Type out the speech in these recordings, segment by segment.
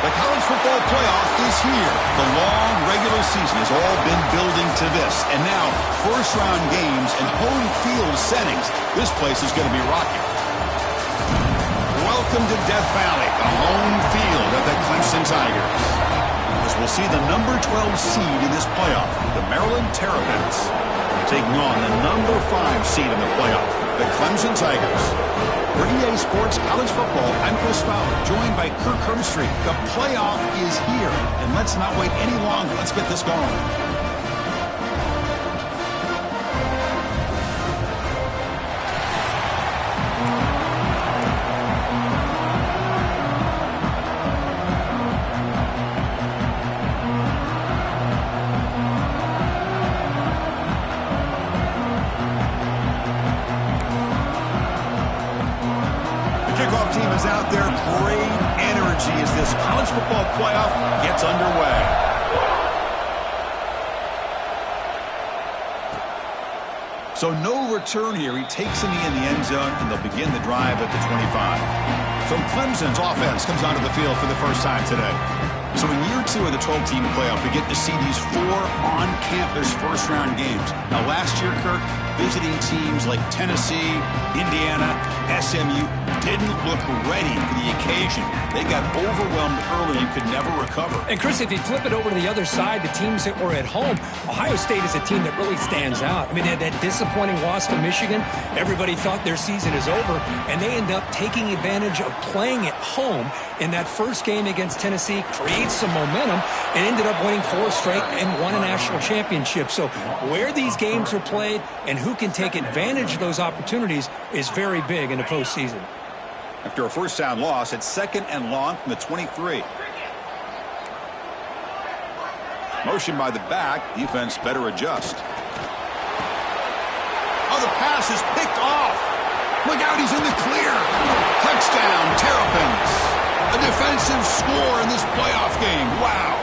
The college football playoff is here. The long regular season has all been building to this. And now, first-round games and home field settings. This place is going to be rocking. Welcome to Death Valley, the home field of the Clemson Tigers. As we'll see the number 12 seed in this playoff, the Maryland Terrapins, taking on the number 5 seed in the playoff, the Clemson Tigers. For EA Sports College Football, I'm Chris Fowler, joined by Kirk Herbstreit. The playoff is here, and let's not wait any longer. Let's get this going. Team is out there. Great energy as this college football playoff gets underway. So no return here. He takes in the end zone, and they'll begin the drive at the 25. So Clemson's offense comes onto the field for the first time today. So in year 2 of the 12-team playoff, we get to see these 4 on-campus first-round games. Now last year, Kirk, visiting teams like Tennessee, Indiana, SMU didn't look ready for the occasion. They got overwhelmed early and could never recover. And Chris, if you flip it over to the other side, the teams that were at home, Ohio State is a team that really stands out. I mean, they had that disappointing loss to Michigan. Everybody thought their season is over, and they end up taking advantage of playing at home in that first game against Tennessee, creates some momentum, and ended up winning 4 straight and won a national championship. So where these games are played and who can take advantage of those opportunities is very big in the postseason. After a first down loss, it's 2nd and long from the 23. Motion by the back. Defense better adjust. Oh, the pass is picked off. Look out, he's in the clear. Touchdown, Terrapins. A defensive score in this playoff game. Wow.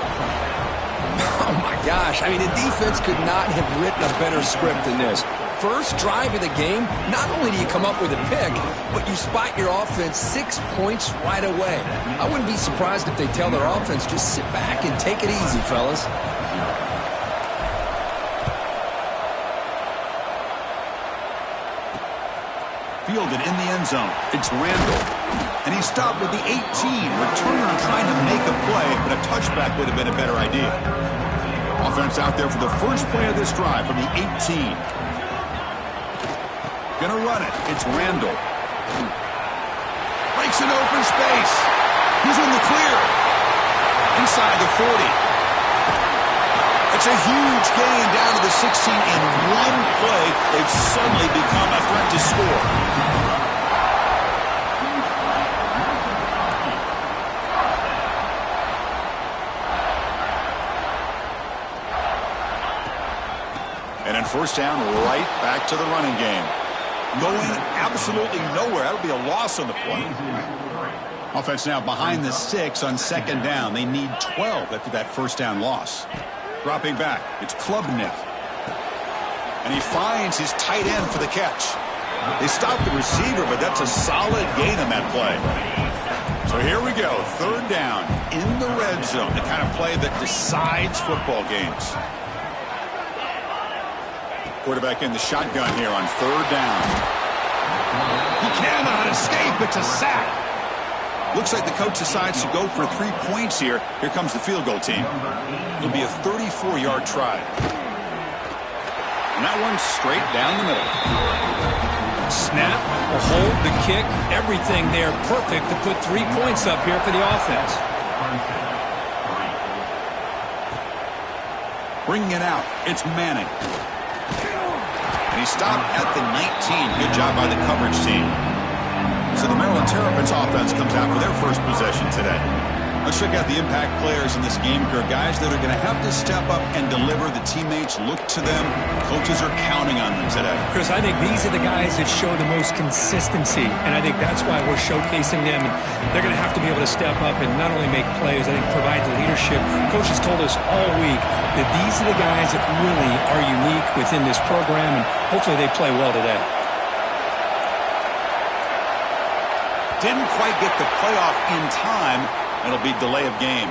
Oh, my gosh. I mean, the defense could not have written a better script than this. First drive of the game, not only do you come up with a pick, but you spot your offense 6 points right away. I wouldn't be surprised if they tell their offense, just sit back and take it easy, fellas. Fielded in the end zone. It's Randall. And he stopped with the 18. Returner trying to make a play, but a touchback would have been a better idea. Offense out there for the first play of this drive from the 18. Gonna run it. It's Randall. Breaks an open space. He's in the clear. Inside the 40. It's a huge gain down to the 16. In one play, they've suddenly become a threat to score. And then first down, right back to the running game. Going absolutely nowhere. That'll be a loss on the play. Offense now behind the 6 on 2nd down. They need 12 after that first down loss. Dropping back, it's Klubnik. And he finds his tight end for the catch. They stopped the receiver, but that's a solid gain on that play. So here we go, 3rd down in the red zone, the kind of play that decides football games. Quarterback in the shotgun here on 3rd down. He cannot escape. It's a sack. Looks like the coach decides to go for 3 points here. Here comes the field goal team. It'll be a 34-yard try. And that one's straight down the middle. Snap, a hold, the kick, everything there perfect to put 3 points up here for the offense. Bringing it out, it's Manning. And he stopped at the 19. Good job by the coverage team. So the Maryland Terrapins offense comes out for their first possession today. Let's check out the impact players in this game, Kirk. Guys that are going to have to step up and deliver. The teammates look to them. Coaches are counting on them today. Chris, I think these are the guys that show the most consistency, and I think that's why we're showcasing them. And they're going to have to be able to step up and not only make plays, I think provide the leadership. Coaches told us all week that these are the guys that really are unique within this program, and hopefully they play well today. Didn't quite get the playoff in time, It'll be delay of game.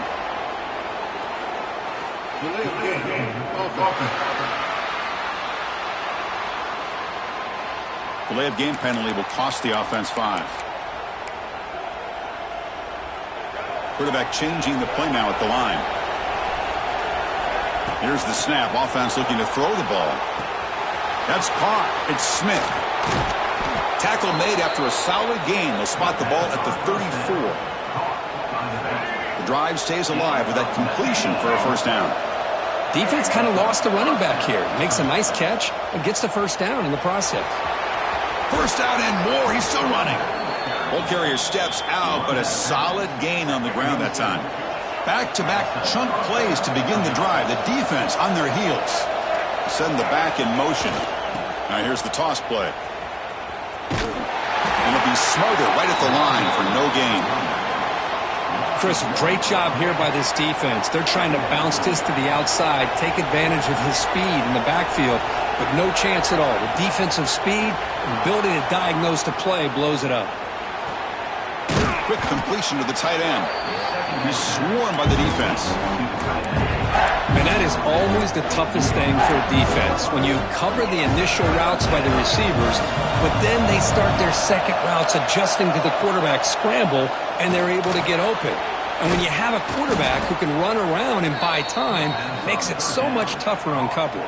Delay of game penalty will cost the offense 5. Quarterback changing the play now at the line. Here's the snap. Offense looking to throw the ball. That's caught. It's Smith. Tackle made after a solid gain. They'll spot the ball at the 34. The drive stays alive with that completion for a first down. Defense kind of lost the running back here. Makes a nice catch and gets the first down in the process. First down and more. He's still running. Ball carrier steps out, but a solid gain on the ground that time. Back-to-back chunk plays to begin the drive. The defense on their heels. Send the back in motion. Now here's the toss play. And it'll be Smothered right at the line for no gain. Chris, great job here by this defense. They're trying to bounce this to the outside, take advantage of his speed in the backfield, but no chance at all. The defensive speed and ability to diagnose the play blows it up. Quick completion to the tight end. He's swarmed by the defense. And that is always the toughest thing for a defense, when you cover the initial routes by the receivers, but then they start their second routes adjusting to the quarterback scramble, and they're able to get open. And when you have a quarterback who can run around and buy time, it makes it so much tougher on coverage.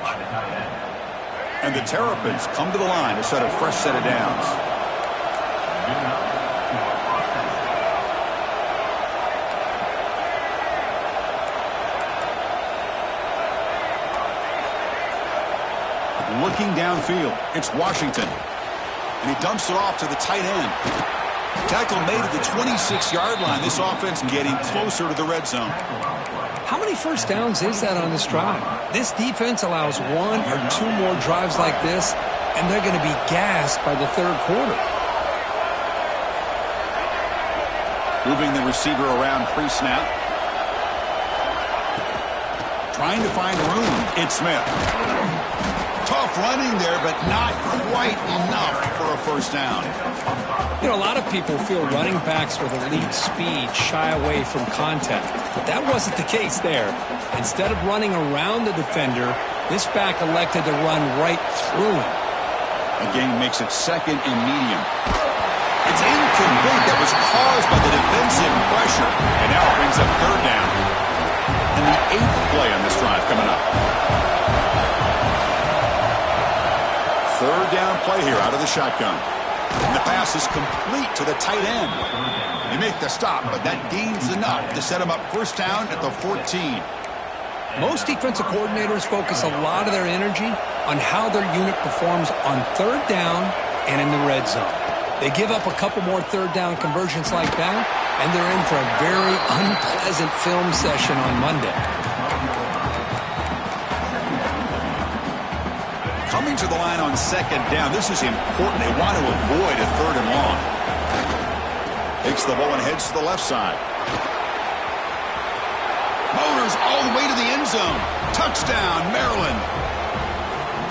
And the Terrapins come to the line to set a fresh set of downs. Looking downfield, it's Washington. And he dumps it off to the tight end. Tackle made at the 26-yard line. This offense getting closer to the red zone. How many first downs is that on this drive? This defense allows 1 or 2 more drives like this, and they're going to be gassed by the third quarter. Moving the receiver around pre-snap. Trying to find room. It's Smith. Tough running there, but not quite enough for a first down. You know, a lot of people feel running backs with elite speed shy away from contact. But that wasn't the case there. Instead of running around the defender, this back elected to run right through him. The game makes it second and medium. It's incomplete. That was caused by the defensive pressure. And now it brings up third down. And the 8th play on this drive coming up. Third down play here out of the shotgun. And the pass is complete to the tight end. They make the stop, but that gains enough to set him up first down at the 14. Most defensive coordinators focus a lot of their energy on how their unit performs on third down and in the red zone. They give up a couple more third down conversions like that, and they're in for a very unpleasant film session on Monday. Coming to the line on second down. This is important. They want to avoid a third and long. Takes the ball and heads to the left side. Motors all the way to the end zone. Touchdown, Maryland.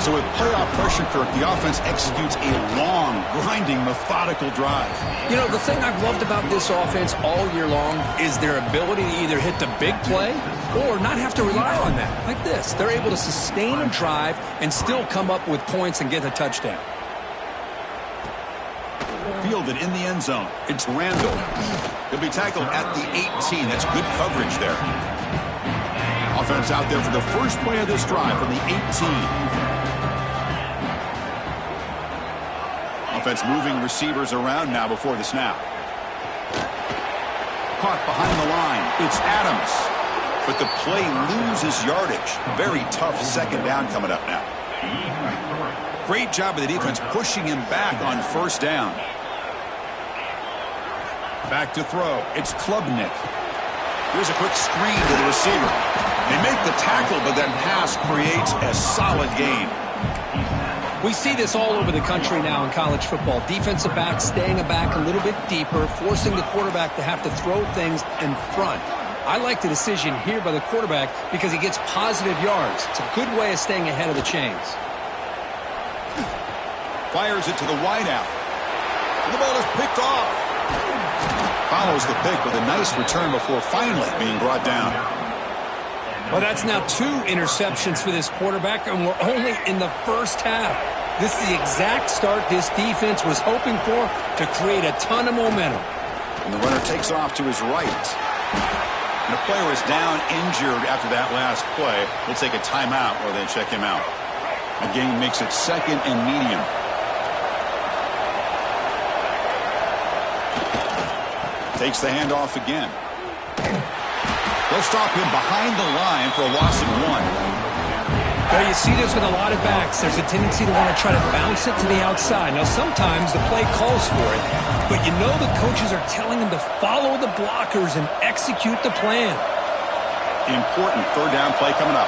So with playoff pressure, Kirk, the offense executes a long, grinding, methodical drive. You know, the thing I've loved about this offense all year long is their ability to either hit the big play or not have to rely on that. Like this. They're able to sustain a drive and still come up with points and get a touchdown. Fielded in the end zone. It's Randall. He'll be tackled at the 18. That's good coverage there. Offense out there for the first play of this drive from the 18. Offense moving receivers around now before the snap. Caught behind the line. It's Adams. But the play loses yardage. Very tough second down coming up now. Great job of the defense pushing him back on first down. Back to throw. It's Klubnik. Here's a quick screen to the receiver. They make the tackle, but that pass creates a solid gain. We see this all over the country now in college football. Defensive backs staying back a little bit deeper, forcing the quarterback to have to throw things in front. I like the decision here by the quarterback because he gets positive yards. It's a good way of staying ahead of the chains. Fires it to the wideout. The ball is picked off. Follows the pick with a nice return before finally being brought down. Well, that's now 2 interceptions for this quarterback, and we're only in the first half. This is the exact start this defense was hoping for to create a ton of momentum. And the runner takes off to his right. And the player is down injured after that last play. We'll take a timeout or then check him out. The game makes it 2nd and medium. Takes the handoff again. They'll stop him behind the line for a loss of 1. Well, you see this with a lot of backs. There's a tendency to want to try to bounce it to the outside. Now, sometimes the play calls for it, but you know the coaches are telling them to follow the blockers and execute the plan. Important 3rd down play coming up.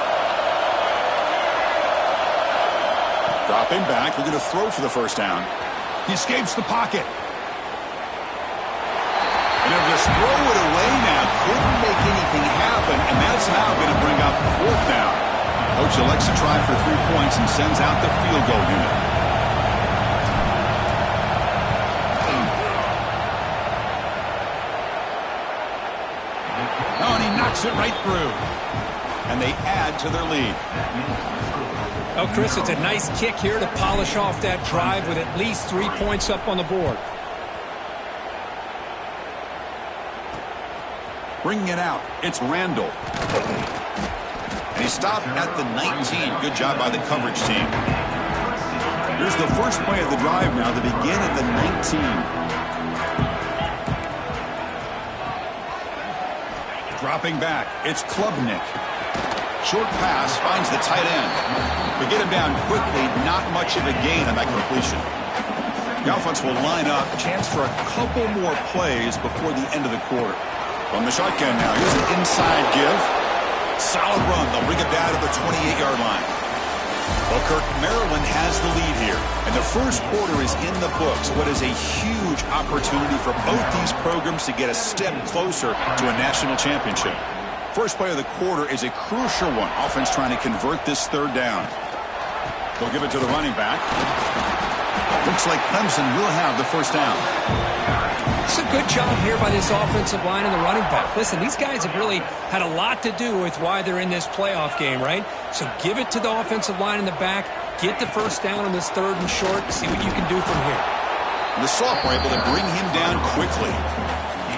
Dropping back, we're going to throw for the 1st down. He escapes the pocket. And they'll just throw it away now. Couldn't make anything happen, and that's now going to bring up 4th down. Coach elects to try for 3 points and sends out the field goal unit. Oh, and he knocks it right through. And they add to their lead. Oh, Chris, it's a nice kick here to polish off that drive with at least 3 points up on the board. Bringing it out, it's Randall. And he stopped at the 19. Good job by the coverage team. Here's the first play of the drive now to begin at the 19. Dropping back, it's Klubnik. Short pass finds the tight end. But get him down quickly, not much of a gain on that completion. The offense will line up, chance for a couple more plays before the end of the quarter. From the shotgun now, here's an inside give. Solid run. They'll bring it down to the 28-yard line. Well, Kirk, Maryland has the lead here, and the first quarter is in the books. What is a huge opportunity for both these programs to get a step closer to a national championship. First play of the quarter is a crucial one. Offense trying to convert this 3rd down. They'll give it to the running back. Looks like Clemson will have the 1st down. It's a good job here by this offensive line and the running back. Listen, these guys have really had a lot to do with why they're in this playoff game, right? So give it to the offensive line in the back. Get the 1st down on this 3rd and short. See what you can do from here. The sophomore able to bring him down quickly.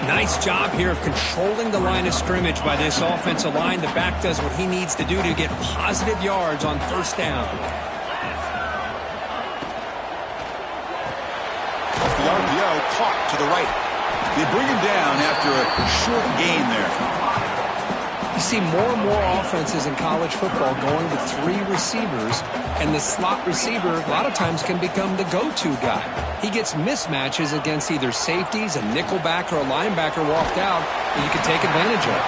Nice job here of controlling the line of scrimmage by this offensive line. The back does what he needs to do to get positive yards on 1st down. Off the RPO, caught to the right. They bring him down after a short gain there. You see more and more offenses in college football going with 3 receivers, and the slot receiver a lot of times can become the go-to guy. He gets mismatches against either safeties, a nickelback, or a linebacker walked out, and you can take advantage of it.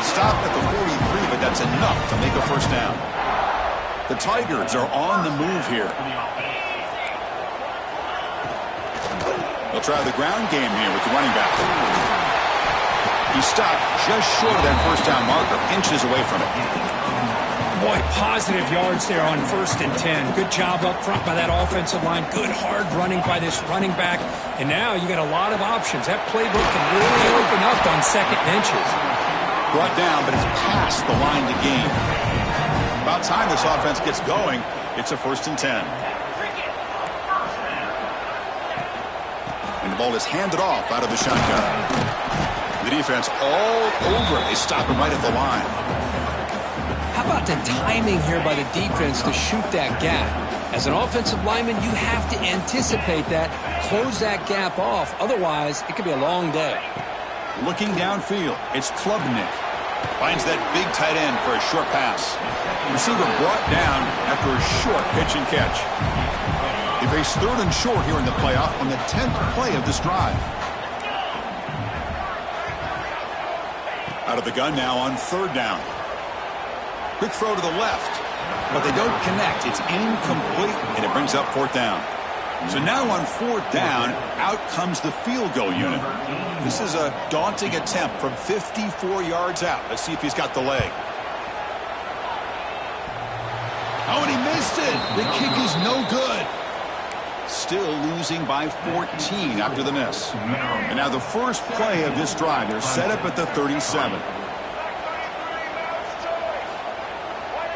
Stop at the 43, but that's enough to make a 1st down. The Tigers are on the move here. They'll try the ground game here with the running back. He stopped just short of that 1st down marker, inches away from it. Boy, positive yards there on 1st and 10. Good job up front by that offensive line. Good hard running by this running back. And now you got a lot of options. That playbook can really open up on 2nd and inches. Brought down, but it's past the line to gain. About time this offense gets going. It's a 1st and 10. And the ball is handed off out of the shotgun. The defense all over. They stop him right at the line. How about the timing here by the defense to shoot that gap? As an offensive lineman, you have to anticipate that, close that gap off. Otherwise, it could be a long day. Looking downfield, it's Klubnik. Finds that big tight end for a short pass. Receiver brought down after a short pitch and catch. They face 3rd and short here in the playoff on the 10th play of this drive. Out of the gun now on 3rd down. Quick throw to the left, but they don't connect. It's incomplete, and it brings up 4th down. So now on 4th down, out comes the field goal unit. This is a daunting attempt from 54 yards out. Let's see if he's got the leg. Oh, and he missed it. The kick is no good. Still losing by 14 after the miss. And now the first play of this drive. They're set up at the 37.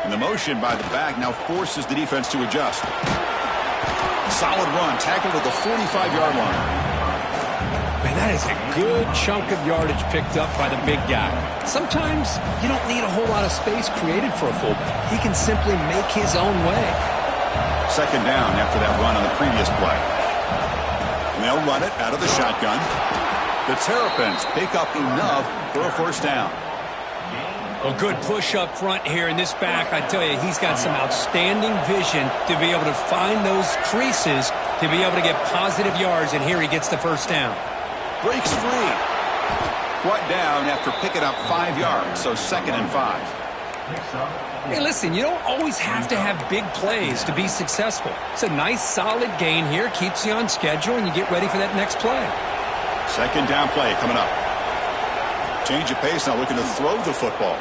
And the motion by the back now forces the defense to adjust. Solid run, tackled at the 45-yard line. Man, that is a good chunk of yardage picked up by the big guy. Sometimes you don't need a whole lot of space created for a fullback. He can simply make his own way. Second down after that run on the previous play. And they'll run it out of the shotgun. The Terrapins pick up enough for a first down. A good push up front here in this back. I tell you, he's got some outstanding vision to be able to find those creases to be able to get positive yards, and here he gets the first down. Breaks free. Brought down after picking up 5 yards, so 2nd and 5. Hey, listen, you don't always have to have big plays to be successful. It's a nice, solid gain here, keeps you on schedule, and you get ready for that next play. Second down play coming up. Change of pace now, looking to throw the football.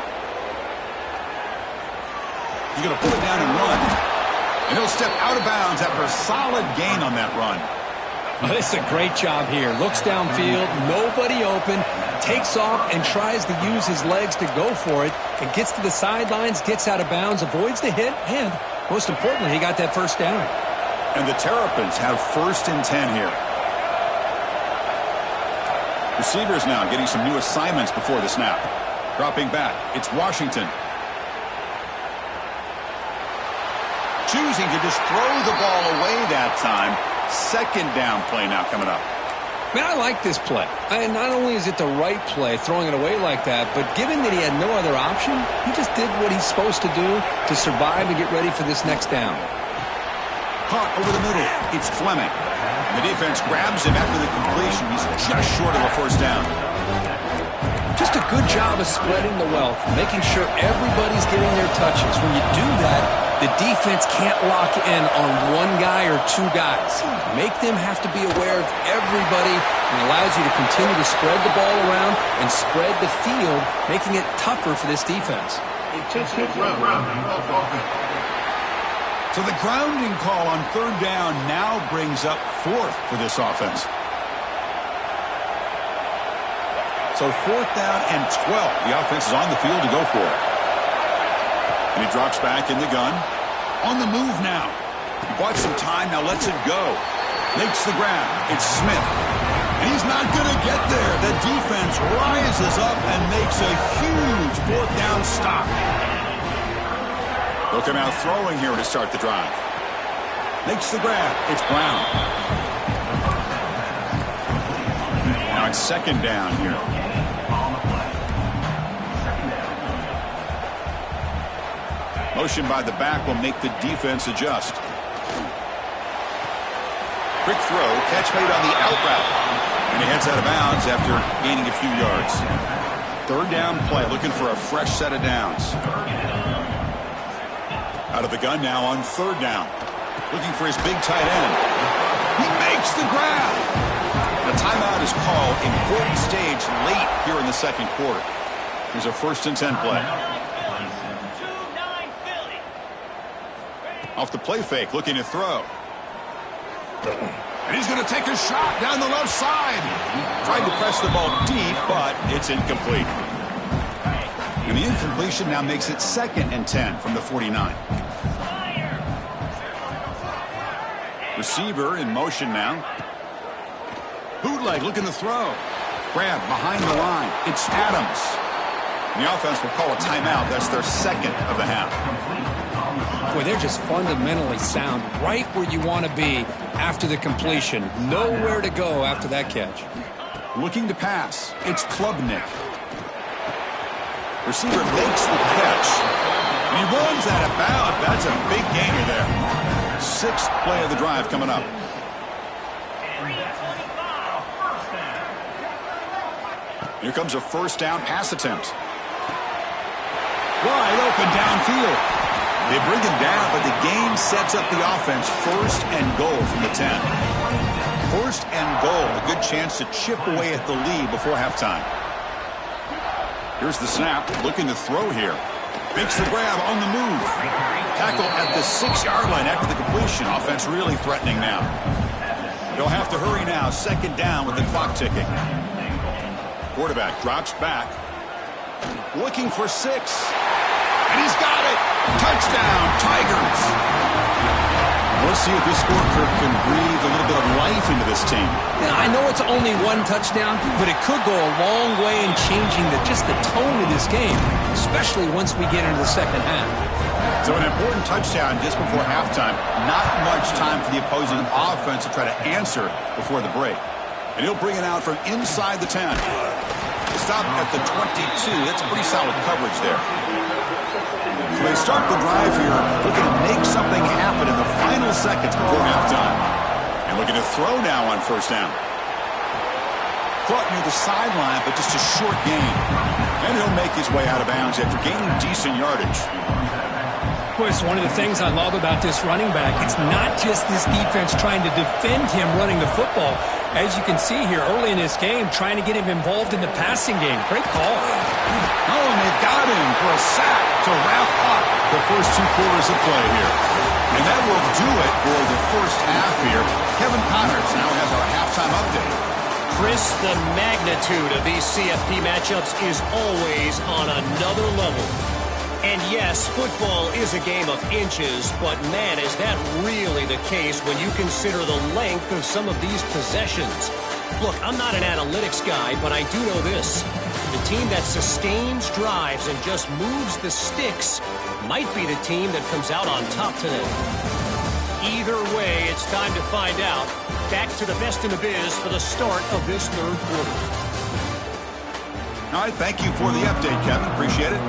He's going to pull it down and run. And he'll step out of bounds after a solid gain on that run. Oh, this is a great job here. Looks downfield, nobody open, takes off and tries to use his legs to go for it, and gets to the sidelines, gets out of bounds, avoids the hit, and most importantly, he got that first down. And the Terrapins have 1st and 10 here. Receivers now getting some new assignments before the snap. Dropping back, it's Washington. Choosing to just throw the ball away that time. Second down play now coming up. Man, I like this play. And not only is it the right play, throwing it away like that, but given that he had no other option, he just did what he's supposed to do to survive and get ready for this next down. Caught over the middle. It's Fleming. The defense grabs him after the completion. He's just short of a first down. Just a good job of spreading the wealth, making sure everybody's getting their touches. When you do that, the defense can't lock in on one guy or two guys. Make them have to be aware of everybody, and allows you to continue to spread the ball around and spread the field, making it tougher for this defense. So the grounding call on 3rd down now brings up 4th for this offense. So 4th down and 12. The offense is on the field to go for it. And he drops back in the gun. On the move now. He bought some time, now lets it go. Makes the grab. It's Smith. And he's not going to get there. The defense rises up and makes a huge 4th down stop. They'll come out throwing here to start the drive. Makes the grab. It's Brown. Now it's 2nd down here. Motion by the back will make the defense adjust. Quick throw, catch made on the out route. And he heads out of bounds after gaining a few yards. 3rd down play, looking for a fresh set of downs. Out of the gun now on 3rd down. Looking for his big tight end. He makes the grab. The timeout is called. Important stage late here in the 2nd quarter. Here's a 1st and 10 play. Off the play fake, looking to throw. And he's going to take a shot down the left side. Tried to press the ball deep, but it's incomplete. And the incompletion now makes it 2nd and 10 from the 49. Receiver in motion now. Bootleg looking to throw. Grab behind the line. It's Adams. The offense will call a timeout. That's their 2nd of the half. Boy, they're just fundamentally sound, right where you want to be after the completion. Nowhere to go after that catch. Looking to pass. It's Klubnik. Receiver makes the catch. And he runs out of bounds. That's a big gainer there. 6th play of the drive coming up. Here comes a 1st down pass attempt. Wide open downfield. They bring him down, but the gain sets up the offense. 1st and goal from the 10. 1st and goal. A good chance to chip away at the lead before halftime. Here's the snap. Looking to throw here. Makes the grab on the move. Tackle at the 6-yard line after the completion. Offense really threatening now. They'll have to hurry now. Second down with the clock ticking. Quarterback drops back. Looking for 6. And he's got it. Touchdown, Tigers. Let's see if this score curve can breathe a little bit of life into this team. Yeah, I know it's only one touchdown, but it could go a long way in changing just the tone of this game, especially once we get into the second half. So an important touchdown just before halftime. Not much time for the opposing offense to try to answer before the break. And he'll bring it out from inside the 10. Stop at the 22. That's pretty solid coverage there. So they start the drive here, looking to make something happen in the final seconds before halftime. And looking to throw now on first down. Caught near the sideline, but just a short gain. And he'll make his way out of bounds after gaining decent yardage. Boy, it's one of the things I love about this running back. It's not just this defense trying to defend him running the football. As you can see here early in this game, trying to get him involved in the passing game. Great call. Oh, and they've got him for a sack to wrap up the first 2 quarters of play here. And that will do it for the first half here. Kevin Connors now has our halftime update. Chris, the magnitude of these CFP matchups is always on another level. And yes, football is a game of inches, but man, is that really the case when you consider the length of some of these possessions. Look, I'm not an analytics guy, but I do know this. The team that sustains drives and just moves the sticks might be the team that comes out on top today. Either way, it's time to find out. Back to the best in the biz for the start of this third quarter. All right, thank you for the update, Kevin. Appreciate it.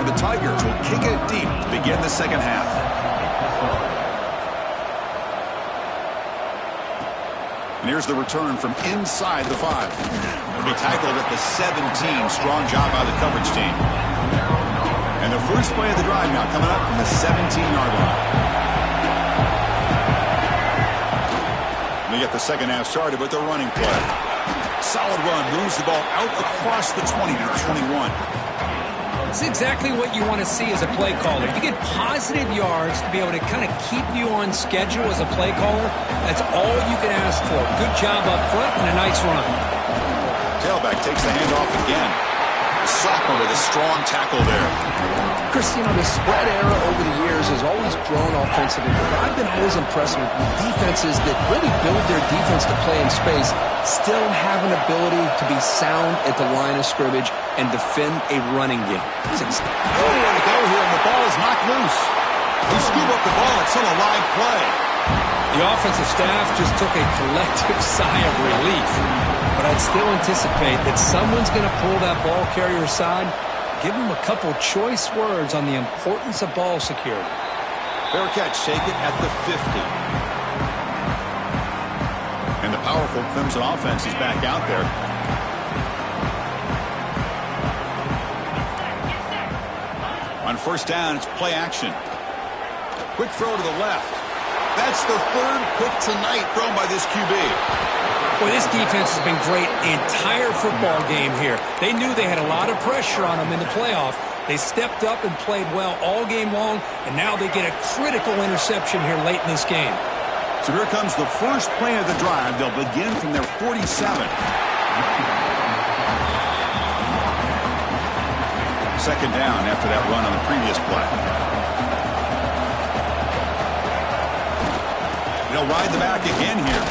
And the Tigers will kick it deep to begin the second half. And here's the return from inside the 5. He'll be tackled at the 17. Strong job by the coverage team. And the first play of the drive now coming up from the 17-yard line. We get the second half started with the running play. Solid run, moves the ball out across the 20 to 21. It's exactly what you want to see as a play caller. You get positive yards to be able to kind of keep you on schedule as a play caller. That's all you can ask for. Good job up front and a nice run. Tailback takes the handoff again. Sophomore with a strong tackle there. Chris, you know, the spread era over the years has always grown offensively, but I've been always impressed with defenses that really build their defense to play in space, still have an ability to be sound at the line of scrimmage and defend a running game. Nowhere to go here, and the ball is knocked loose. They scoop up the ball. It's still a live play. The offensive staff just took a collective sigh of relief, but I'd still anticipate that someone's going to pull that ball carrier aside. Give him a couple choice words on the importance of ball security. Fair catch taken at the 50. And the powerful Clemson offense is back out there. On first down, it's play action. Quick throw to the left. That's the third pick tonight thrown by this QB. Boy, this defense has been great the entire football game here. They knew they had a lot of pressure on them in the playoff. They stepped up and played well all game long, and now they get a critical interception here late in this game. So here comes the first play of the drive. They'll begin from their 47. Second down after that run on the previous play. They'll ride the back again here.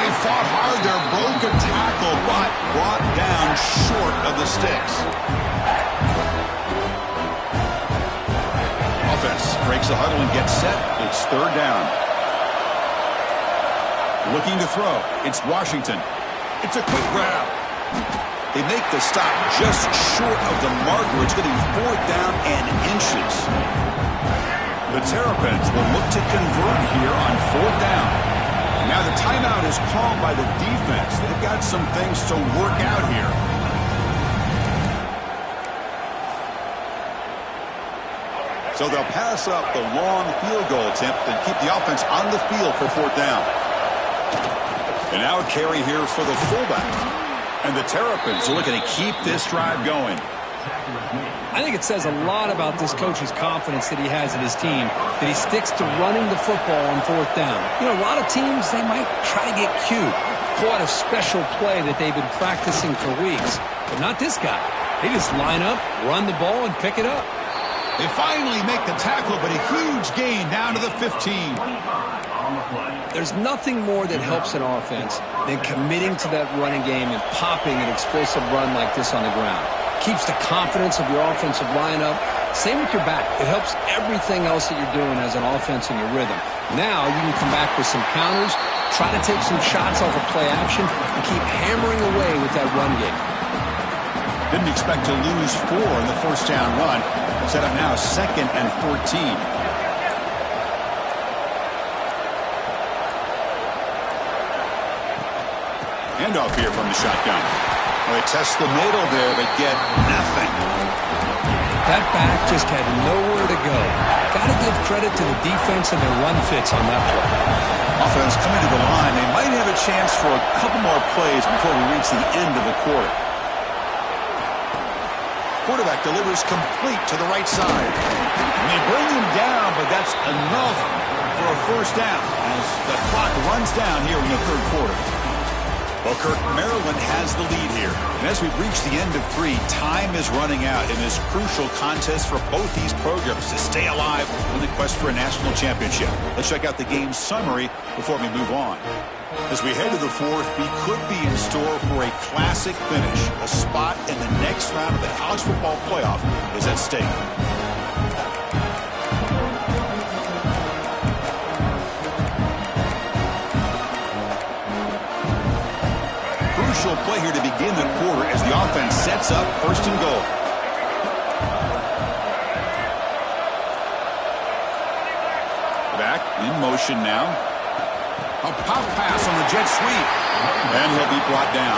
He fought hard there, broke a tackle, but brought down short of the sticks. Offense breaks the huddle and gets set. It's third down. Looking to throw. It's Washington. It's a quick grab. They make the stop just short of the marker. It's going to be fourth down and inches. The Terrapins will look to convert here on fourth down. Now the timeout is called by the defense. They've got some things to work out here. So they'll pass up the long field goal attempt and keep the offense on the field for fourth down. And now a carry here for the fullback. And the Terrapins are looking to keep this drive going. I think it says a lot about this coach's confidence that he has in his team, that he sticks to running the football on fourth down. You know, a lot of teams, they might try to get cute, pull out a special play that they've been practicing for weeks. But not this guy. They just line up, run the ball, and pick it up. They finally make the tackle, but a huge gain down to the 15. There's nothing more that helps an offense than committing to that running game and popping an explosive run like this on the ground. Keeps the confidence of your offensive line up. Same with your back. It helps everything else that you're doing as an offense in your rhythm. Now you can come back with some counters, try to take some shots off of play action, and keep hammering away with that run game. Didn't expect to lose 4 in the first down run. Set up now 2nd and 14. Handoff here from the shotgun. Well, they test the middle there, but get nothing. That back just had nowhere to go. Got to give credit to the defense and their run fits on that play. Offense coming to the line. They might have a chance for a couple more plays before we reach the end of the quarter. Quarterback delivers complete to the right side. And they bring him down, but that's enough for a first down as the clock runs down here in the third quarter. Well, Kirk, Maryland has the lead here. And as we've reached the end of 3, time is running out in this crucial contest for both these programs to stay alive in the quest for a national championship. Let's check out the game summary before we move on. As we head to the 4th, we could be in store for a classic finish. A spot in the next round of the college football playoff is at stake. Crucial play here to begin the quarter as the offense sets up 1st and goal. Back in motion now. A pop pass on the jet sweep. And he'll be brought down.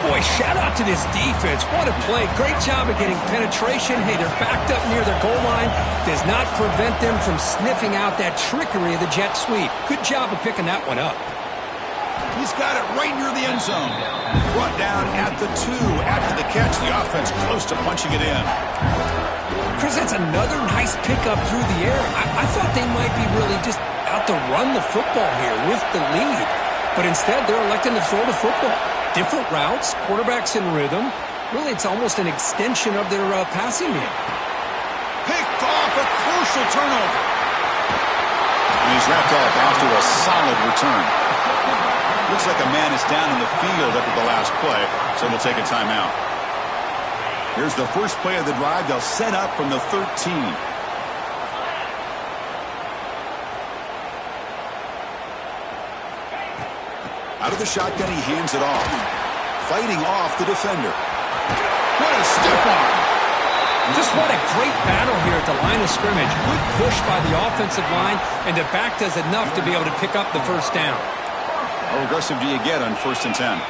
Boy, shout out to this defense. What a play. Great job of getting penetration. Hey, they're backed up near their goal line. Does not prevent them from sniffing out that trickery of the jet sweep. Good job of picking that one up. He's got it right near the end zone. Brought down at the 2 after the catch. The offense close to punching it in. Chris, that's another nice pickup through the air. I thought they might be really just out to run the football here with the lead. But instead, they're electing to throw the football. Different routes, quarterbacks in rhythm. Really, it's almost an extension of their passing game. Picked off a crucial turnover. And he's wrapped up after a solid return. Looks like a man is down in the field after the last play, so they'll take a timeout. Here's the first play of the drive. They'll set up from the 13. Out of the shotgun, he hands it off. Fighting off the defender. What a stiff arm. Just what a great battle here at the line of scrimmage. Good push by the offensive line, and the back does enough to be able to pick up the first down. How aggressive do you get on 1st and 10?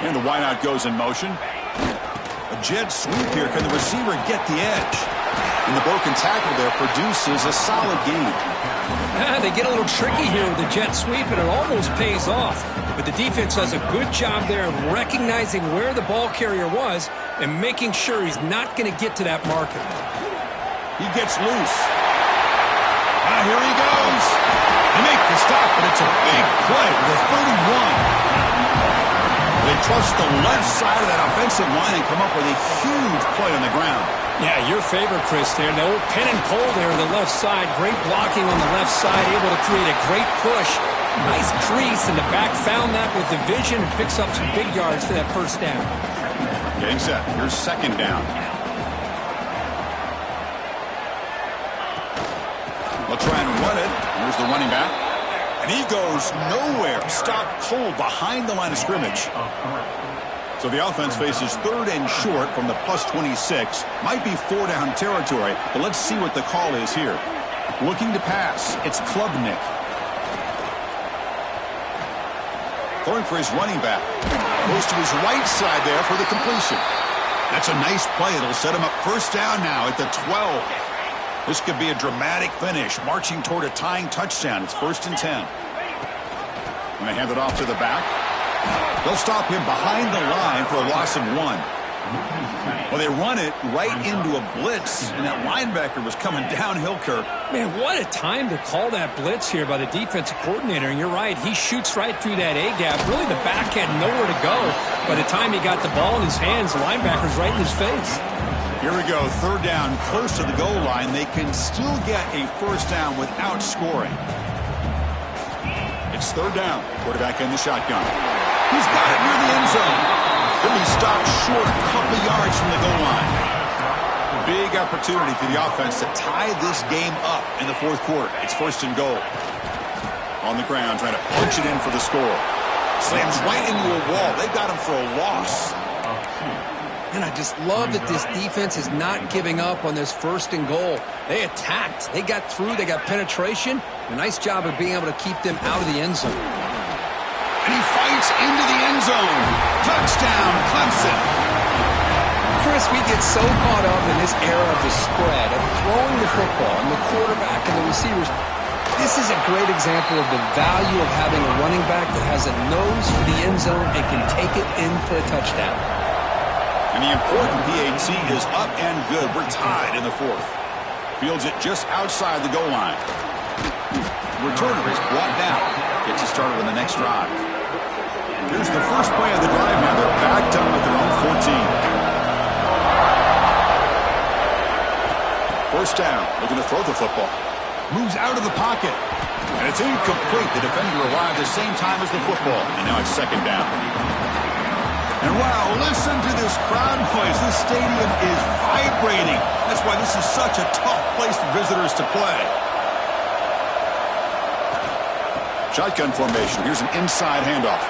And the wideout goes in motion. A jet sweep here. Can the receiver get the edge? And the broken tackle there produces a solid gain. They get a little tricky here with the jet sweep, and it almost pays off. But the defense does a good job there of recognizing where the ball carrier was and making sure he's not going to get to that marker. He gets loose. Here he goes. They make the stop, but it's a big play with a 31. They trust the left side of that offensive line and come up with a huge play on the ground. Yeah, your favorite, Chris, there. The old pin and pull there on the left side. Great blocking on the left side, able to create a great push. Nice crease, and the back found that with the vision and picks up some big yards for that first down. Getting set. Here's 2nd down. They'll try and run it. Here's the running back. And he goes nowhere. Stopped cold behind the line of scrimmage. So the offense faces 3rd and short from the +26. Might be 4-down territory, but let's see what the call is here. Looking to pass. It's Klubnik. Throwing for his running back. Goes to his right side there for the completion. That's a nice play. It'll set him up 1st down now at the 12. This could be a dramatic finish, marching toward a tying touchdown. It's 1st and 10. And they hand it off to the back. They'll stop him behind the line for a loss of 1. Well, they run it right into a blitz, and that linebacker was coming downhill, Kirk. Man, what a time to call that blitz here by the defensive coordinator. And you're right, he shoots right through that A-gap. Really, the back had nowhere to go. By the time he got the ball in his hands, the linebacker's right in his face. Here we go, third down, close to the goal line. They can still get a first down without scoring. It's third down. Quarterback in the shotgun. He's got it near the end zone. He'll be stopped short a couple yards from the goal line. Big opportunity for the offense to tie this game up in the fourth quarter. It's first and goal. On the ground, trying to punch it in for the score. Slams right into a wall. They got him for a loss. And I just love that this defense is not giving up on this first and goal. They attacked. They got through. They got penetration. A nice job of being able to keep them out of the end zone. And he fights into the end zone. Touchdown, Clemson. Chris, we get so caught up in this era of the spread, of throwing the football, and the quarterback and the receivers. This is a great example of the value of having a running back that has a nose for the end zone and can take it in for a touchdown. And the important PAT is up and good. We're tied in the fourth. Fields it just outside the goal line. Returner is brought down. Gets us started on the next drive. Here's the first play of the drive now. They're back down with their own 14. First down. Looking to throw the football. Moves out of the pocket. And it's incomplete. The defender arrived at the same time as the football. And now it's second down. And wow, listen to this crowd noise. This stadium is vibrating. That's why this is such a tough place for visitors to play. Shotgun formation. Here's an inside handoff.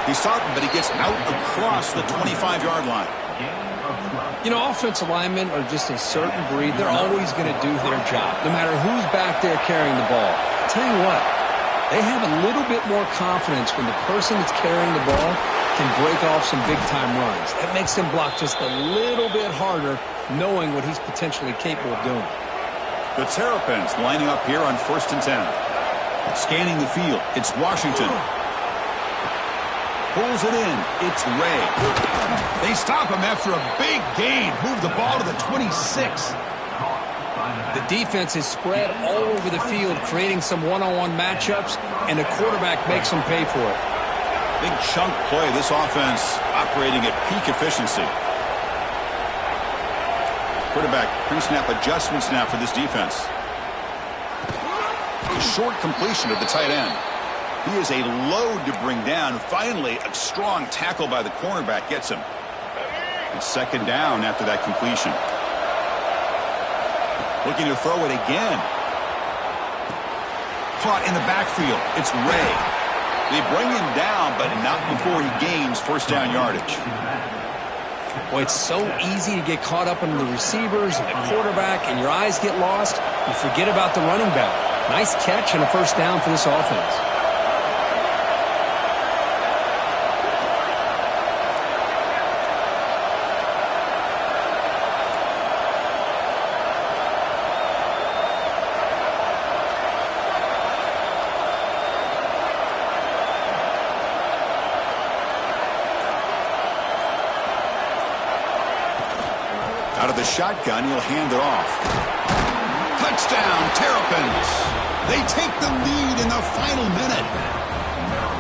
He's stopped, but he gets out across the 25-yard line. You know, offensive linemen are just a certain breed. They're always going to do their job, no matter who's back there carrying the ball. I'll tell you what, they have a little bit more confidence when the person that's carrying the ball can break off some big-time runs. That makes them block just a little bit harder, knowing what he's potentially capable of doing. The Terrapins lining up here on 1st and 10. Scanning the field. It's Washington. Pulls it in. It's Ray. They stop him after a big gain. Move the ball to the 26. The defense is spread all over the field, creating some one-on-one matchups, and the quarterback makes them pay for it. Big chunk play. This offense operating at peak efficiency. Quarterback pre-snap adjustments now for this defense. A short completion to the tight end. He is a load to bring down. Finally, a strong tackle by the cornerback gets him. It's second down after that completion. Looking to throw it again. Caught in the backfield. It's Ray. They bring him down, but not before he gains first down yardage. Well, it's so easy to get caught up in the receivers and the quarterback, and your eyes get lost. You forget about the running back. Nice catch and a first down for this offense. Out of the shotgun, he'll hand it off. Touchdown, Terrapins. They take the lead in the final minute.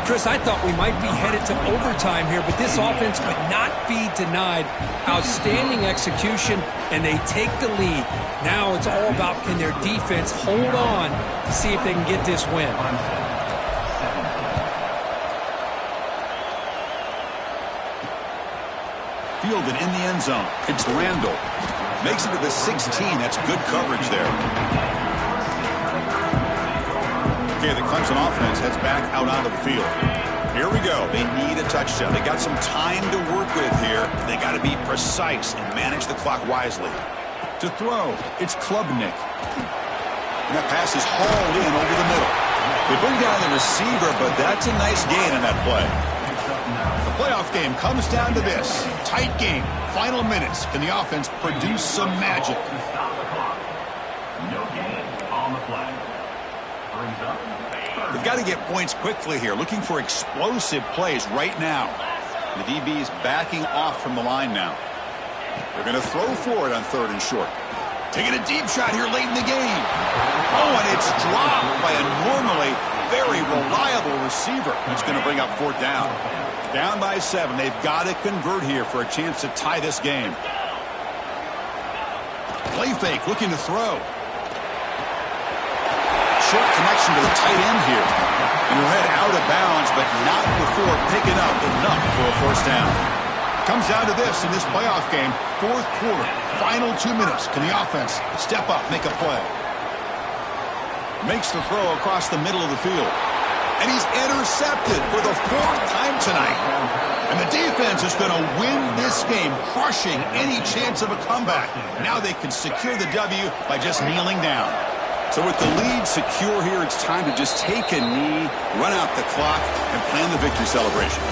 Chris, I thought we might be headed to overtime here, but this offense could not be denied. Outstanding execution, and they take the lead. Now it's all about, can their defense hold on to see if they can get this win. Fielded in the end zone. It's Randall. Makes it to the 16. That's good coverage there. Okay, the Clemson offense heads back out onto the field. Here we go. They need a touchdown. They got some time to work with here. They got to be precise and manage the clock wisely. To throw, it's Klubnik. And that pass is hauled in over the middle. They bring down the receiver, but that's a nice gain on that play. The playoff game comes down to this. Tight game. Final minutes. Can the offense produce some magic? They've got to get points quickly here. Looking for explosive plays right now. The DB is backing off from the line now. They're going to throw for it on 3rd and short. Taking a deep shot here late in the game. Oh, and it's dropped by a normally very reliable receiver. That's going to bring up 4th down. Down by 7. They've got to convert here for a chance to tie this game. Play fake, looking to throw. Short connection to the tight end here. And he'll head out of bounds, but not before picking up enough for a 1st down. Comes down to this in this playoff game. 4th quarter, final 2 minutes. Can the offense step up, make a play? Makes the throw across the middle of the field. And he's intercepted for the 4th time tonight. And the defense is going to win this game, crushing any chance of a comeback. Now they can secure the W by just kneeling down. So with the lead secure here, it's time to just take a knee, run out the clock, and plan the victory celebration.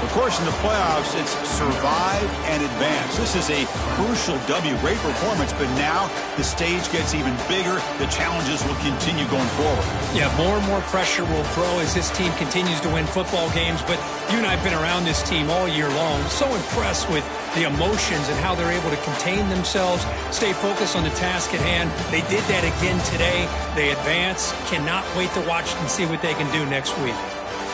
Of course, in the playoffs, it's survive and advance. This is a crucial W. Great performance, but now the stage gets even bigger. The challenges will continue going forward. Yeah, more and more pressure will grow as this team continues to win football games. But you and I have been around this team all year long. So impressed with the emotions and how they're able to contain themselves, stay focused on the task at hand. They did that again today. They advance. Cannot wait to watch and see what they can do next week.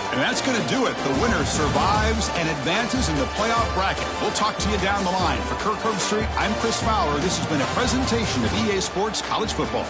And that's going to do it. The winner survives and advances in the playoff bracket. We'll talk to you down the line. For Kirk Herbstreit, I'm Chris Fowler. This has been a presentation of EA Sports College Football.